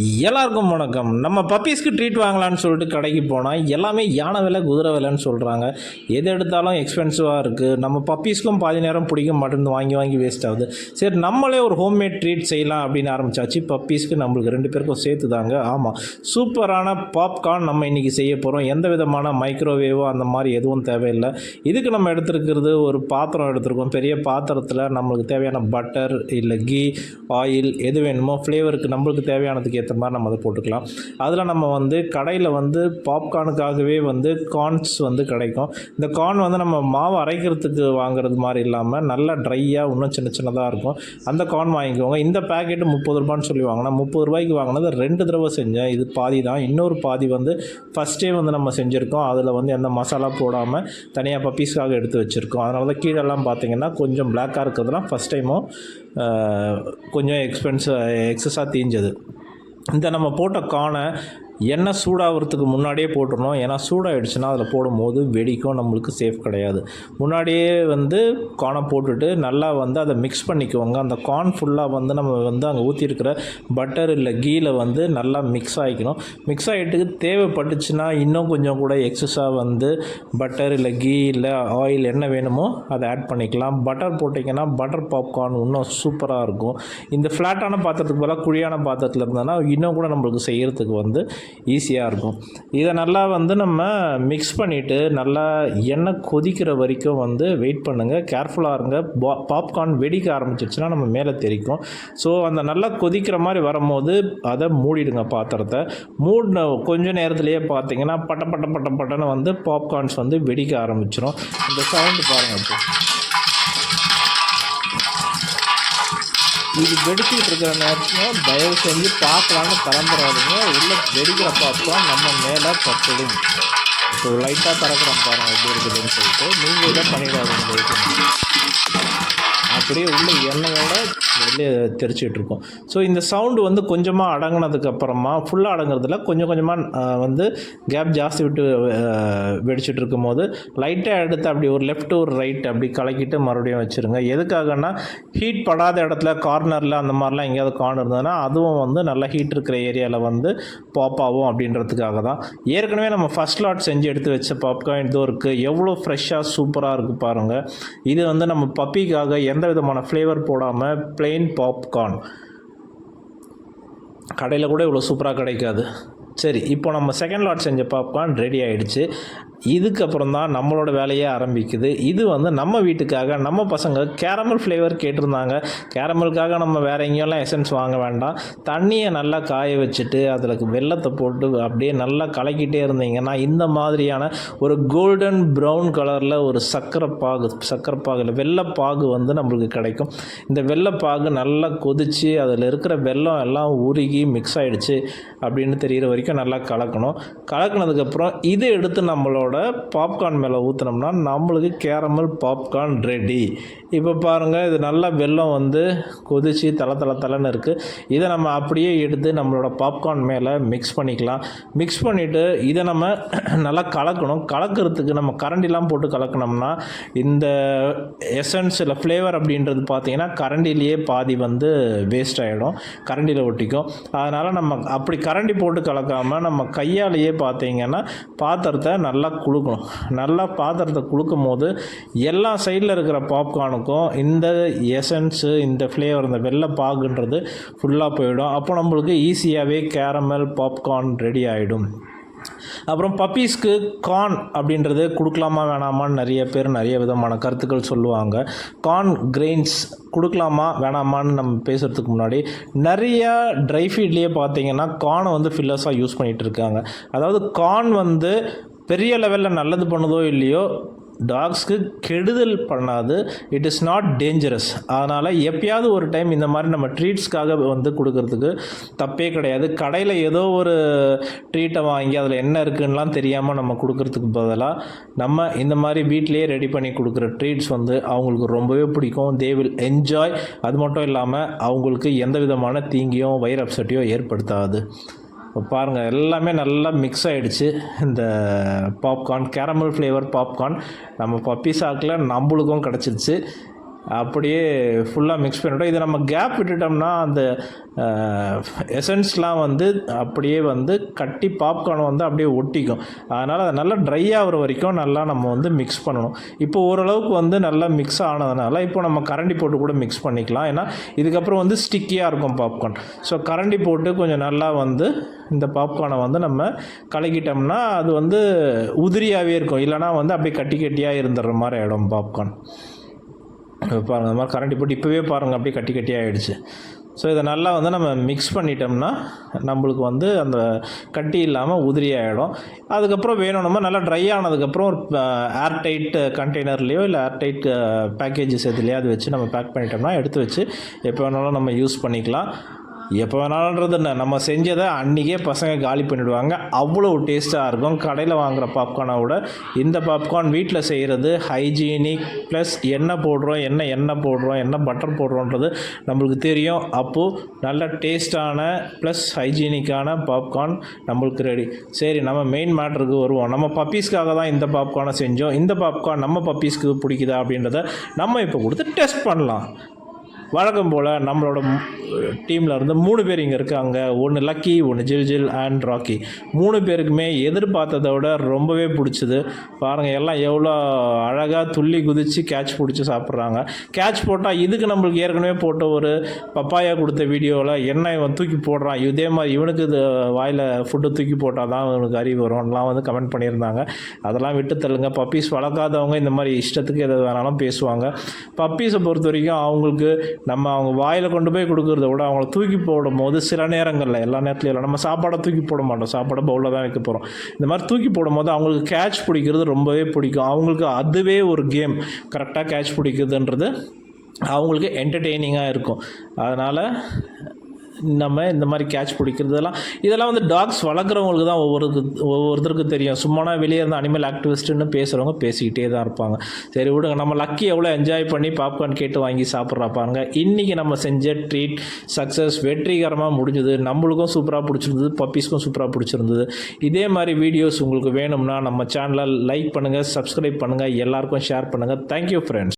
எல்லாருக்கும் வணக்கம். நம்ம பப்பீஸ்க்கு ட்ரீட் வாங்கலான்னு சொல்லிட்டு கடைக்கு போனால் எல்லாமே யானை விலை குதிரை விலைன்னு சொல்கிறாங்க. எது எடுத்தாலும் எக்ஸ்பென்சிவாக இருக்குது. நம்ம பப்பீஸ்க்கும் பாதி நேரம் பிடிக்க மாட்டேங்குது, வாங்கி வாங்கி வேஸ்ட் ஆகுது. சரி, நம்மளே ஒரு ஹோம்மேட் ட்ரீட் செய்யலாம் அப்படின்னு ஆரம்பித்தாச்சு. பப்பீஸ்க்கு நம்மளுக்கு 2 பேருக்கும் சேர்த்து தாங்க. ஆமாம், சூப்பரான பாப்கார்ன் நம்ம இன்றைக்கி செய்ய போகிறோம். எந்த விதமான மைக்ரோவேவோ அந்த மாதிரி எதுவும் தேவையில்லை. இதுக்கு நம்ம எடுத்துருக்கிறது ஒரு பாத்திரம் எடுத்துருக்கோம். பெரிய பாத்திரத்தில் நம்மளுக்கு தேவையான பட்டர் இல்லை கீ, ஆயில் எது வேணுமோ ஃப்ளேவருக்கு நம்மளுக்கு தேவையானதுக்கு ஏற்ற மாதிரி நம்ம அதை போட்டுக்கலாம். அதில் நம்ம கடையில் பாப்கார்னுக்காகவே கார்ன்ஸ் கிடைக்கும். இந்த கார்ன் நம்ம மாவு அரைக்கிறதுக்கு வாங்குறது மாதிரி இல்லாமல் நல்லா ட்ரையாக இன்னும் சின்ன சின்னதாக இருக்கும். அந்த கார்ன் வாங்கிக்கோங்க. இந்த பேக்கெட்டு 30 ரூபான்னு சொல்லி வாங்கினா 30 ரூபாய்க்கு வாங்கினது 2 தடவை செஞ்சேன். இது பாதி தான். இன்னொரு பாதி ஃபஸ்ட்டே நம்ம செஞ்சுருக்கோம். அதில் எந்த மசாலா போடாமல் தனியாக பப்பீஸ்க்காக எடுத்து வச்சுருக்கோம். அதனால தான் கீழெல்லாம் பார்த்திங்கன்னா கொஞ்சம் பிளாக்காக இருக்கிறதுலாம் ஃபஸ்ட் டைமும் கொஞ்சம் எக்ஸஸாக தீஞ்சது. இந்த நம்ம போட்ட கார்னை எண்ணெய் சூடாகிறதுக்கு முன்னாடியே போட்டுடணும். ஏன்னா சூடாகிடுச்சுன்னா அதில் போடும்போது வெடிக்கும், நம்மளுக்கு சேஃப் கிடையாது. முன்னாடியே கார்னை போட்டுட்டு நல்லா அதை மிக்ஸ் பண்ணிக்குவோங்க. அந்த கார்ன் ஃபுல்லாக நம்ம அங்கே ஊற்றிருக்கிற பட்டர் இல்லை கீயில் நல்லா மிக்ஸ் ஆகிக்கணும். மிக்ஸ் ஆகிட்டு தேவைப்பட்டுச்சுன்னா இன்னும் கொஞ்சம் கூட எக்ஸஸாக பட்டர் இல்லை கீ இல்லை ஆயில் என்ன வேணுமோ அதை ஆட் பண்ணிக்கலாம். பட்டர் போட்டிங்கன்னா பட்டர் பாப்கார்ன் இன்னும் சூப்பராக இருக்கும். இந்த ஃப்ளாட்டான பாத்திரத்துக்கு பதிலாக குழியான பாத்திரத்தில் இருந்தோன்னா இன்னும் கூட நம்மளுக்கு செய்கிறதுக்கு ஈஸியாக இருக்கும். இதை நல்லா நம்ம மிக்ஸ் பண்ணிவிட்டு நல்லா எண்ணெய் கொதிக்கிற வரைக்கும் வெயிட் பண்ணுங்கள். கேர்ஃபுல்லாக இருங்க. பாப்கார்ன் வெடிக்க ஆரம்பிச்சிருச்சுன்னா நம்ம மேலே தெரிக்கும். ஸோ அந்த நல்லா கொதிக்கிற மாதிரி வரும்போது அதை மூடிடுங்க. பாத்திரத்தை மூடின கொஞ்சம் நேரத்துலேயே பார்த்தீங்கன்னா பட்ட பட்ட பட்ட பட்டன்னு பாப்கார்ன்ஸ் வெடிக்க ஆரம்பிச்சிடும். இந்த சவுண்டு பாருங்கள். இது வெடிச்சிக்கிட்டு இருக்கிற நேரத்தில் தயவு செஞ்சு பார்க்கலான்னு திறந்துடாதீங்க. உள்ளே வெடிக்கிற பாப்கார்ன் நம்ம மேலே பட்டுடும். ஸோ லைட்டாக திறக்கிறோம் பாருங்கள் எப்படி இருக்குதுன்னு சொல்லிட்டு நீங்கள் இதை பண்ணிடாதீங்க. அப்படியே உள்ள எண்ணெயோட வெளியே தெரிச்சிட்ருக்கோம். ஸோ இந்த சவுண்டு கொஞ்சமாக அடங்கினதுக்கப்புறமா ஃபுல்லாக அடங்குறதுல கொஞ்சம் கொஞ்சமாக கேப் ஜாஸ்தி விட்டு வெடிச்சிட்டு இருக்கும் போது லைட்டாக எடுத்து அப்படி ஒரு லெஃப்ட் ஒரு ரைட் அப்படி கலக்கிட்டு மறுபடியும் வச்சுருங்க. எதுக்காகனா ஹீட் படாத இடத்துல கார்னரில் அந்த மாதிரிலாம் எங்கேயாவது கார்னர் இருந்ததுன்னா அதுவும் நல்லா ஹீட் இருக்கிற ஏரியாவில் பாப் ஆகும் அப்படின்றதுக்காக தான். ஏற்கனவே நம்ம ஃபஸ்ட் லாட் செஞ்சு எடுத்து வச்ச பாப்கார்ன் இதோ இருக்குது. எவ்வளோ ஃப்ரெஷ்ஷாக சூப்பராக இருக்குது பாருங்கள். இது நம்ம பப்பிக்காக எந்த விதமான ஃப்ளேவர் போடாமல் பிளெயின் பாப்கார்ன். கடையில் கூட இவ்வளோ சூப்பராக கிடைக்காது. சரி, இப்போ நம்ம செகண்ட் லாட் செஞ்ச பாப்கார்ன் ரெடி ஆகிடுச்சு. இதுக்கப்புறம் தான் நம்மளோட வேலையே ஆரம்பிக்குது. இது நம்ம வீட்டுக்காக நம்ம பசங்க கேரமல் ஃப்ளேவர் கேட்டிருந்தாங்க. கேரமலுக்காக நம்ம வேறு எங்கேயெல்லாம் எசன்ஸ் வாங்க வேண்டாம். தண்ணியை நல்லா காய வச்சுட்டு அதில் வெல்லத்தை போட்டு அப்படியே நல்லா கலக்கிட்டே இருந்தீங்கன்னா இந்த மாதிரியான ஒரு கோல்டன் ப்ரௌன் கலரில் ஒரு சர்க்கரைப்பாகு வெள்ளைப்பாகு நம்மளுக்கு கிடைக்கும். இந்த வெள்ளைப்பாகு நல்லா கொதித்து அதில் இருக்கிற வெல்லம் எல்லாம் உருகி மிக்ஸ் ஆகிடுச்சு அப்படின்னு தெரிகிற வரைக்கும் நல்லா கலக்கணும். கலக்கினதுக்கப்புறம் இதை எடுத்து நம்மளோட பாப்கார்ன் மேலே ஊற்றினோம்னா நம்மளுக்கு கேரமல் பாப்கார்ன் ரெடி. இப்போ பாருங்கள், இது நல்லா வெல்லம் கொதித்து தலை இருக்குது. இதை நம்ம அப்படியே எடுத்து நம்மளோட பாப்கார்ன் மேலே மிக்ஸ் பண்ணிக்கலாம். மிக்ஸ் பண்ணிவிட்டு இதை நம்ம நல்லா கலக்கணும். கலக்கிறதுக்கு நம்ம கரண்டிலாம் போட்டு கலக்கணும்னா இந்த எசன்ஸ் இல்லை ஃப்ளேவர் அப்படின்றது பார்த்திங்கன்னா கரண்டிலேயே பாதி வேஸ்ட் ஆகிடும், கரண்டியில் ஒட்டிக்கும். அதனால் நம்ம அப்படி கரண்டி போட்டு கலக்காமல் நம்ம கையாலேயே பார்த்திங்கன்னா பாத்திரத்தை நல்லா குலுக்கணும். நல்லா பாத்திரத்தை குலுக்கும் போது எல்லா சைடில் இருக்கிற பாப்கார்னுக்கும் இந்த எசன்ஸு இந்த ஃப்ளேவர் இந்த வெள்ளை பாகுன்றது ஃபுல்லாக போயிடும். அப்போ நம்மளுக்கு ஈஸியாகவே கேரமல் பாப்கார்ன் ரெடி ஆகிடும். அப்புறம் பப்பீஸ்க்கு கார்ன் அப்படின்றது கொடுக்கலாமா வேணாமான்னு நிறைய பேர் நிறைய விதமான கருத்துக்கள் சொல்லுவாங்க. கார்ன் கிரெயின்ஸ் கொடுக்கலாமா வேணாமான்னு நம்ம பேசுகிறதுக்கு முன்னாடி நிறையா ட்ரை ஃபீட்லேயே பார்த்தீங்கன்னா கார்னை ஃபில்லர்ஸாக யூஸ் பண்ணிகிட்டு இருக்காங்க. அதாவது கார்ன் பெரிய லெவலில் நல்லது பண்ணுதோ இல்லையோ டாக்ஸ்க்கு கெடுதல் பண்ணாது. It is not dangerous. அதனால் எப்பயாவது ஒரு டைம் இந்த மாதிரி நம்ம ட்ரீட்ஸ்க்காக கொடுக்கறதுக்கு தப்பே கிடையாது. கடையில் ஏதோ ஒரு ட்ரீட்டை வாங்கி அதில் என்ன இருக்குன்னெலாம் தெரியாமல் நம்ம கொடுக்கறதுக்கு பதிலாக நம்ம இந்த மாதிரி வீட்டிலேயே ரெடி பண்ணி கொடுக்குற ட்ரீட்ஸ் அவங்களுக்கு ரொம்பவே பிடிக்கும். They will enjoy. அது மட்டும் இல்லாமல் அவங்களுக்கு எந்த விதமான தீங்கியும் வயிறு அப்செட்டையோ ஏற்படுத்தாது. பாருங்கள், எல்லாமே நல்லா மிக்ஸ் ஆகிடுச்சு. இந்த பாப்கார்ன் கேரமல் ஃப்ளேவர் பாப்கார்ன் நம்ம பப்பி சாக்கில் நம்மளுக்கும் கிடச்சிருச்சு. அப்படியே ஃபுல்லாக மிக்ஸ் பண்ணிவிட்டோம். இதை நம்ம கேப் விட்டுட்டோம்னா அந்த எசன்ஸ்லாம் வந்து அப்படியே வந்து கட்டி பாப்கார்ன் வந்து அப்படியே ஒட்டிக்கும். அதனால் அதை நல்லா ட்ரை ஆகிற வரைக்கும் நல்லா நம்ம வந்து மிக்ஸ் பண்ணணும். இப்போ ஓரளவுக்கு வந்து நல்லா மிக்ஸ் ஆனதுனால இப்போ நம்ம கரண்டி போட்டு கூட மிக்ஸ் பண்ணிக்கலாம். ஏன்னா இதுக்கப்புறம் வந்து ஸ்டிக்கியாக இருக்கும் பாப்கார்ன். ஸோ கரண்டி போட்டு கொஞ்சம் நல்லா வந்து இந்த பாப்கார்னை வந்து நம்ம கலக்கிட்டோம்னா அது வந்து உதிரியாகவே இருக்கும். இல்லைனா வந்து அப்படியே கட்டி கட்டியாக இருந்துடுற மாதிரி ஆகிடும் பாப்கார்ன். பாருங்கள், அந்த மாதிரி கரண்டி போட்டு இப்போவே பாருங்கள் அப்படியே கட்டி கட்டியாக ஆகிடுச்சு. ஸோ இதை நல்லா வந்து நம்ம மிக்ஸ் பண்ணிட்டோம்னா நம்மளுக்கு வந்து அந்த கட்டி இல்லாமல் உதிரி ஆகிடும். அதுக்கப்புறம் வேணும்னா நல்லா ட்ரை ஆனதுக்கப்புறம் ஒரு ஏர்டைட் கண்டெய்னர்லேயோ இல்லை ஏர்டைட் பேக்கேஜஸ் எதுலையோ அது வச்சு நம்ம பேக் பண்ணிட்டோம்னா எடுத்து வச்சு எப்போ வேணாலும் நம்ம யூஸ் பண்ணிக்கலாம். எப்போ வேணாலுன்றது என்ன, நம்ம செஞ்சதை அன்றைக்கே பசங்க காலி பண்ணிவிடுவாங்க. அவ்வளோ டேஸ்ட்டாக இருக்கும். கடையில் வாங்குகிற பாப்கார்னை விட இந்த பாப்கார்ன் வீட்டில் செய்கிறது ஹைஜீனிக் ப்ளஸ் எண்ணெய் போடுறோம், எண்ணெய் போடுறோம், என்ன பட்டர் போடுறோன்றது நம்மளுக்கு தெரியும். அப்போது நல்ல டேஸ்ட்டான ப்ளஸ் ஹைஜீனிக்கான பாப்கார்ன் நம்மளுக்கு ரெடி. சரி, நம்ம மெயின் மேட்ருக்கு வருவோம். நம்ம பப்பீஸ்க்காக தான் இந்த பாப்கார்னை செஞ்சோம். இந்த பாப்கார்ன் நம்ம பப்பீஸ்க்கு பிடிக்குதா அப்படின்றத நம்ம இப்போ கொடுத்து டெஸ்ட் பண்ணலாம். வழக்கம் போல் நம்மளோட டீமில் இருந்து 3 பேர் இங்கே இருக்காங்க. ஒன்று லக்கி, ஒன்று ஜில் அண்ட் ராக்கி. 3 பேருக்குமே எதிர்பார்த்ததை விட ரொம்பவே பிடிச்சிது. பாருங்கள், எல்லாம் எவ்வளோ அழகாக துள்ளி குதித்து கேட்ச் பிடிச்சி சாப்பிட்றாங்க. கேட்ச் போட்டால் இதுக்கு நம்மளுக்கு ஏற்கனவே போட்ட ஒரு பப்பாயா கொடுத்த வீடியோவில் என்ன இவன் தூக்கி போடுறான், இதே மாதிரி இவனுக்கு இது வாயில் ஃபுட்டு தூக்கி போட்டால் தான் இவனுக்கு அறிவு வரும்லாம் வந்து கமெண்ட் பண்ணியிருந்தாங்க. அதெல்லாம் விட்டு தள்ளுங்க. பப்பீஸ் வளர்க்காதவங்க இந்த மாதிரி இஷ்டத்துக்கு எது வேணாலும் பேசுவாங்க. பப்பீஸை பொறுத்த வரைக்கும் அவங்களுக்கு அவங்க வாயில் கொண்டு போய் கொடுக்குறத விட அவங்கள தூக்கி போடும் போது சில நேரங்களில், எல்லா நேரத்துலையும் இல்லை, நம்ம சாப்பாடை தூக்கி போட மாட்டோம், சாப்பாடை பவுலில் தான் வைக்க போகிறோம். இந்த மாதிரி தூக்கி போடும்போது அவங்களுக்கு கேட்ச் பிடிக்கிறது ரொம்பவே பிடிக்கும். அவங்களுக்கு அதுவே ஒரு கேம், கரெக்டாக கேட்ச் பிடிக்குதுன்றது அவங்களுக்கு என்டர்டெய்னிங்காக இருக்கும். அதனால் நம்ம இந்த மாதிரி கேட்ச் இதெல்லாம் வந்து டாக்ஸ் வளர்க்குறவங்களுக்கு தான் ஒவ்வொருத்தருக்கும் தெரியும். சும்மானா வெளியே இருந்து அனிமல் ஆக்டிவிஸ்ட்டுன்னு பேசுகிறவங்க பேசிக்கிட்டே தான் இருப்பாங்க. சரி விடுங்க, நம்ம லக்கி எவ்வளோ என்ஜாய் பண்ணி பாப்கார்ன் கேட்டு வாங்கி சாப்பிட்றா பாருங்க. இன்றைக்கி நம்ம செஞ்ச ட்ரீட் சக்ஸஸ், வெற்றிகரமாக முடிஞ்சது. நம்மளுக்கும் சூப்பராக பிடிச்சிருந்தது, பப்பீஸ்க்கும் சூப்பராக பிடிச்சிருந்தது. இதே மாதிரி வீடியோஸ் உங்களுக்கு வேணும்னா நம்ம சேனலை லைக் பண்ணுங்கள், சப்ஸ்கிரைப் பண்ணுங்கள், எல்லாருக்கும் ஷேர் பண்ணுங்கள். Thank you friends.